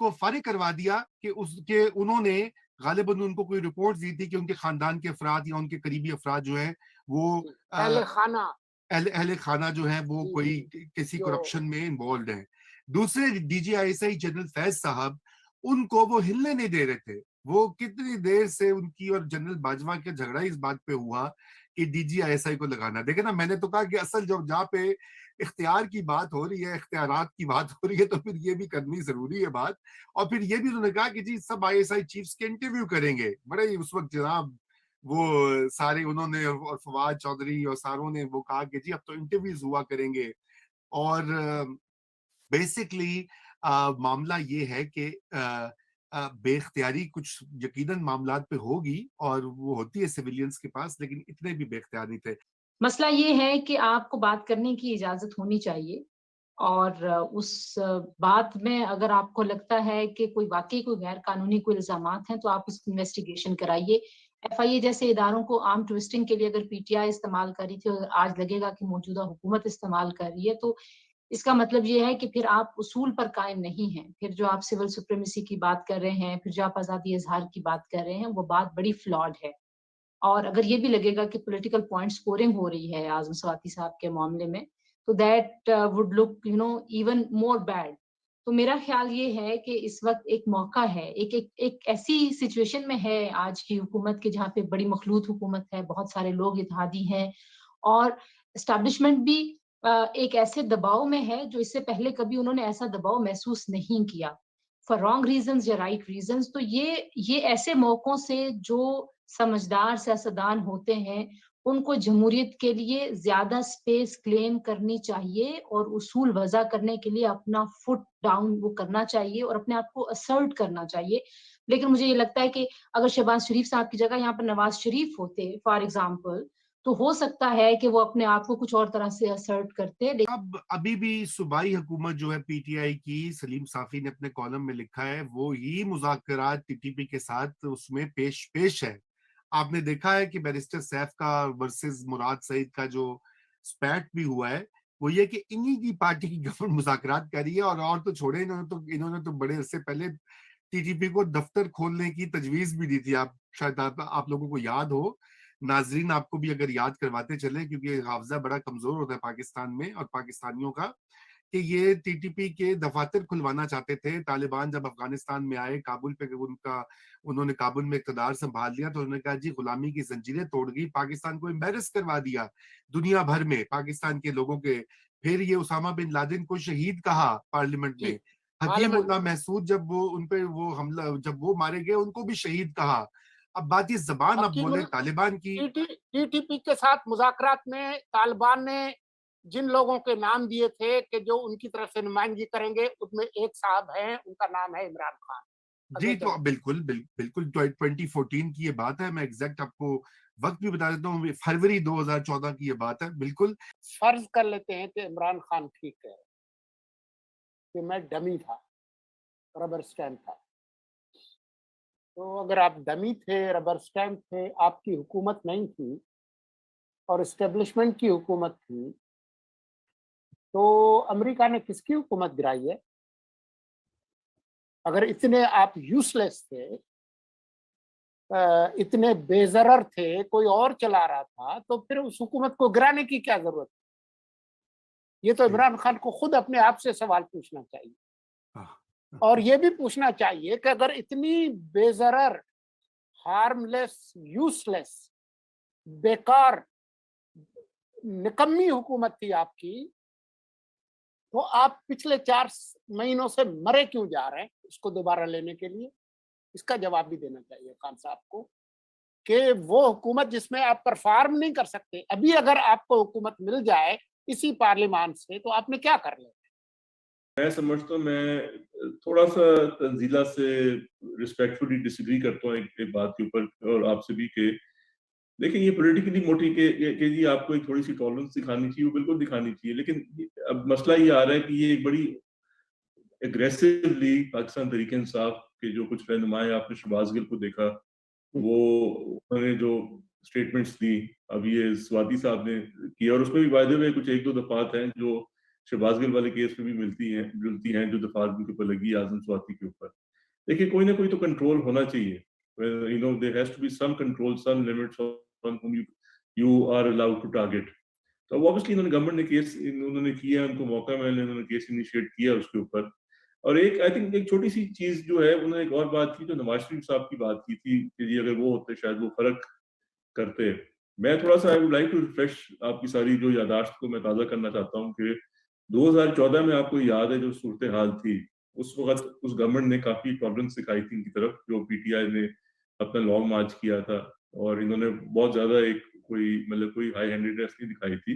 उसको फारिग करवा दिया कि उसके उन्होंने गालिबन उनको कोई रिपोर्ट दी थी कि उनके खानदान के अफराद या उनके करीबी अफराद जो है वो अहले खाना अहले खाना जो है वो जी कोई जी किसी जो करप्शन में इन्वॉल्व है। दूसरे डीजीआईएसआई जनरल फैज साहब, उनको वो हिलने नहीं दे रहे थे। वो कितनी देर से उनकी और जनरल बाजवा के झगड़ा इस बात पे हुआ कि डीजीआईएसआई को लगाना। देखे ना, मैंने तो कहा कि असल जब जहाँ पे इख्तियार की बात हो रही है, इख्तियारात की बात हो रही है, तो फिर ये भी करनी जरूरी है बात। और फिर ये भी उन्होंने कहा कि जी सब आईएसआई चीफ्स के इंटरव्यू करेंगे। बड़े ही उस वक्त जनाब वो सारे उन्होंने और फवाद चौधरी और सारों ने वो कहा कि जी अब तो इंटरव्यूज हुआ करेंगे। और बेसिकली मामला ये है कि बेख्तियारी कुछ यकीनन मामलात पे होगी और वो होती है सिविलियंस के पास, लेकिन इतने भी बेख्तियार नहीं थे। मसला ये है कि आपको बात करने की इजाज़त होनी चाहिए और उस बात में अगर आपको लगता है कि कोई वाक़ई कोई गैर कानूनी कोई इल्ज़ामात हैं, तो आप उसकी इन्वेस्टिगेशन कराइए। एफआईए जैसे इदारों को आर्म ट्विस्टिंग के लिए अगर पीटीआई इस्तेमाल कर रही थी और आज लगेगा कि मौजूदा हुकूमत इस्तेमाल कर रही है, तो इसका मतलब ये है कि फिर आप उसूल पर कायम नहीं हैं। फिर जो आप सिविल सुप्रीमेसी की बात कर रहे हैं, फिर जो आप आज़ादी इज़हार की बात कर रहे हैं, वो बात बड़ी फ्लॉड है। और अगर ये भी लगेगा कि पॉलिटिकल पॉइंट स्कोरिंग हो रही है आज़म स्वाति साहब के मामले में, तो that would look even more bad. तो मेरा ख़्याल ये है कि इस वक़्त एक मौका है, एक एक एक ऐसी सिचुएशन में है आज की हुकूमत कि जहाँ पे बड़ी मखलूत हुकूमत है, बहुत सारे लोग इत्तेहादी हैं और एस्टेब्लिशमेंट भी एक ऐसे दबाव में है जो इससे पहले कभी उन्होंने ऐसा दबाव महसूस नहीं किया। फॉर रॉन्ग रीज़न्स या राइट रीज़न्स, तो ये ऐसे मौकों से जो समझदार सियासतदान होते हैं, उनको जमहूरियत के लिए ज़्यादा स्पेस क्लेम करनी चाहिए और उसूल वज़ा करने के लिए अपना फुट डाउन वो करना चाहिए और अपने आप को असर्ट करना चाहिए। लेकिन मुझे ये लगता है कि अगर शहबाज़ शरीफ साहब की जगह यहाँ पर नवाज़ शरीफ होते फॉर एग्ज़ाम्पल, तो हो सकता है कि वो अपने आप को कुछ और तरह से असर्ट करते। ले अब अभी भी सूबाई हुकूमत जो है पीटीआई की, सलीम साफी ने अपने कॉलम में लिखा है, वो ही मुज़ाकरात टीटीपी के साथ उसमें पेश पेश है। आपने देखा है कि बैरिस्टर सैफ का वर्सेस मुराद सईद का जो स्पैट भी हुआ है, वो ये कि इन्हीं की पार्टी की गवर्नमेंट मुज़ाकरात कर रही है। और तो छोड़े, इन्होंने तो बड़े अरसे पहले टीटीपी को दफ्तर खोलने की तजवीज भी दी थी। आप शायद आप लोगों को याद हो, नाजरीन आपको भी अगर याद करवाते चले, क्योंकि हाफजा बड़ा कमजोर होता है पाकिस्तान में और पाकिस्तानियों का, कि ये टीटीपी के दफातर खुलवाना चाहते थे। तालिबान जब अफगानिस्तान में आए, काबुल पे उन्होंने काबुल में इक़्तिदार संभाल लिया, तो उन्होंने कहा जी गुलामी की जंजीरें तोड़ गई, पाकिस्तान को एम्बेरस करवा दिया दुनिया भर में पाकिस्तान के लोगों के। फिर ये उसामा बिन लादेन को शहीद कहा पार्लियामेंट जी में। पार्लियामेंट हकीमुल्लाह में महसूद जब वो उन पे वो हमला जब वो मारे गए, उनको भी शहीद कहा। अब बात ये जबान अब बोले हकीमुल तालिबान की। टीटीपी के साथ मुज़ाकरात में तालिबान ने जिन लोगों के नाम दिए थे कि जो उनकी तरफ से नुमाइंदगी करेंगे, उसमें एक साहब हैं, उनका नाम है इमरान खान। जी, अगर तो जवाब बिल्कुल 2014 की ये बात है। मैं एग्जैक्ट आपको वक्त भी बता देता हूँ, फरवरी 2014 की ये बात है बिल्कुल। फर्ज कर लेते हैं कि इमरान खान ठीक है कि मैं डमी था, रबर स्टैम्प था। तो अगर आप डमी थे, रबर स्टैम्प थे, आपकी हुकूमत नहीं थी और एस्टेब्लिशमेंट की हुकूमत थी, तो अमेरिका ने किसकी हुकूमत गिराई है? अगर इतने आप यूज़लेस थे, इतने बेज़रर थे, कोई और चला रहा था, तो फिर उस हुकूमत को गिराने की क्या ज़रूरत? ये तो जी, इमरान खान को खुद अपने आप से सवाल पूछना चाहिए हाँ, और ये भी पूछना चाहिए कि अगर इतनी बेज़रर, हार्मलेस, यूज़लेस, बेकार, निकम्मी हुकूमत थी आपकी, तो आप पिछले 4 महीनों से मरे क्यों जा रहे हैं उसको दोबारा लेने के लिए? इसका जवाब भी देना चाहिए खान साहब को कि वो हुकूमत जिसमें आप परफॉर्म नहीं कर सकते, अभी अगर आपको हुकूमत मिल जाए इसी पार्लियामान से, तो आपने क्या कर लिया? मैं समझता हूँ, मैं थोड़ा-सा तंज़ीला से रिस्पेक्टफुली डिसएग्री करता हूँ एक एक बात के ऊपर और आपसे भी कि देखिए ये पॉलिटिकली मोटी के जी आपको एक थोड़ी-सी टॉलरेंस दिखानी चाहिए, वो बिल्कुल दिखानी चाहिए। लेकिन अब मसला ये आ रहा है कि ये एक बड़ी एग्रेसिवली पाकिस्तान तहरीक-ए-इंसाफ के जो कुछ रहनुमाएँ आपने शहबाज गिल को देखा, वो उन्होंने जो स्टेटमेंट्स दी, अब ये स्वाति साहब ने किया और उसमें भी बाय द वे कुछ 1-2 दफ़ात हैं जो शहबाज गिल वाले केस में भी मिलती हैं जो दफात के ऊपर लगी आजम स्वाति के ऊपर। देखिए कोई ना कोई तो कंट्रोल होना चाहिए, there has to be some control, some limits on whom you are allowed to target. तो ऑब्वियसली इन्होंने गवर्नमेंट ने केस उन्होंने किया, उनको मौका मिला, उन्होंने केस इनिशिएट किया उसके ऊपर। और एक आई थिंक एक छोटी सी चीज जो है, उन्होंने एक और बात की, जो नवाज शरीफ साहब की बात की थी कि जी अगर वो होते शायद वो फर्क करते। मैं थोड़ा सा I would like to refresh आपकी सारी जो यादाश्त को मैं ताज़ा करना चाहता हूँ कि 2014 में आपको याद है जो सूरत हाल थी, उस वक्त उस गवर्नमेंट ने काफी टॉलरेंस दिखाई थी इनकी तरफ, जो पीटीआई ने अपना लॉन्ग मार्च किया था, और इन्होंने बहुत ज्यादा एक कोई मतलब कोई हाई हैंडेडनेस नहीं दिखाई थी।